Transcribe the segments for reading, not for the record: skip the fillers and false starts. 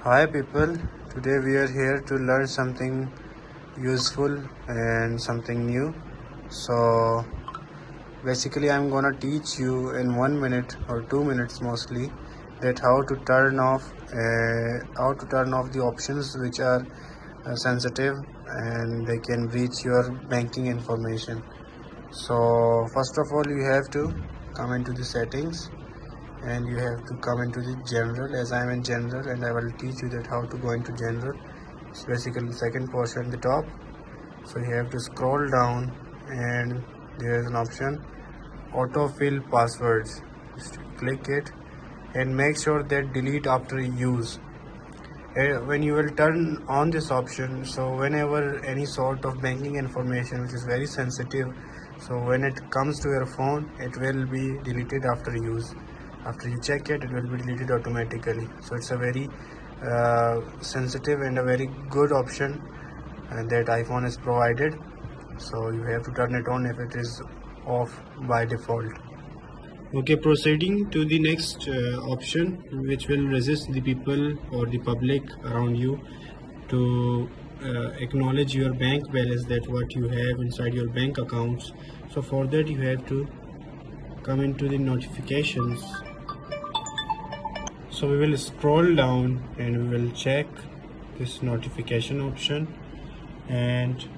Hi people, today we are here to learn something useful and something new. So basically I'm gonna teach you in 1 minute or 2 minutes mostly that how to turn off the options which are sensitive and they can breach your banking information. So first of all you have to come into the settings and you have to come into the general, as I am in general, and I will teach you that how to go into general. It's basically the second portion at the top. So you have to scroll down and there is an option autofill passwords. Just click it and make sure that delete after use. When you will turn on this option, so whenever any sort of banking information which is very sensitive, so when it comes to your phone it will be deleted after use. After you check it, it will be deleted automatically. So it's a very sensitive and a very good option that iPhone is provided. So you have to turn it on if it is off by default. Okay, proceeding to the next option, which will resist the people or the public around you to acknowledge your bank balance, that what you have inside your bank accounts. So for that you have to come into the notifications. So we will scroll down and we will check this notification option, and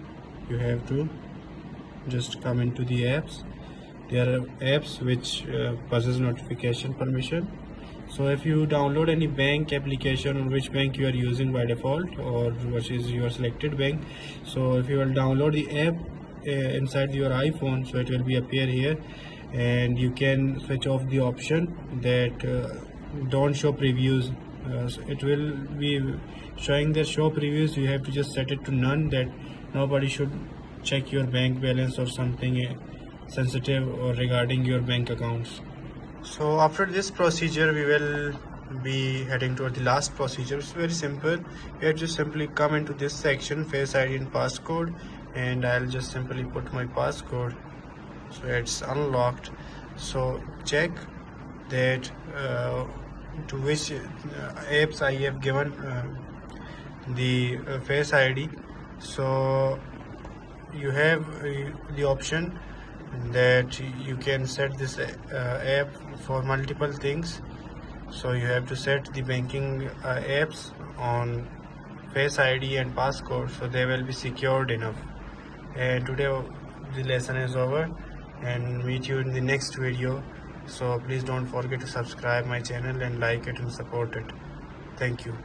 you have to just come into the apps. There are apps which possess notification permission. So if you download any bank application on which bank you are using by default or which is your selected bank, so if you will download the app inside your iPhone, so it will be appear here, and you can switch off the option that don't show previews. So it will be showing the show previews. You have to just set it to none, that nobody should check your bank balance or something sensitive or regarding your bank accounts. So after this procedure we will be heading toward the last procedure. It's very simple. You have to simply come into this section, face ID and passcode, and I'll just simply put my passcode, so it's unlocked. So check that to which apps I have given the face ID. So you have the option that you can set this app for multiple things. So you have to set the banking apps on face ID and passcode, so they will be secured enough. And today the lesson is over, and meet you in the next video. So please don't forget to subscribe my channel and like it and support it. Thank you.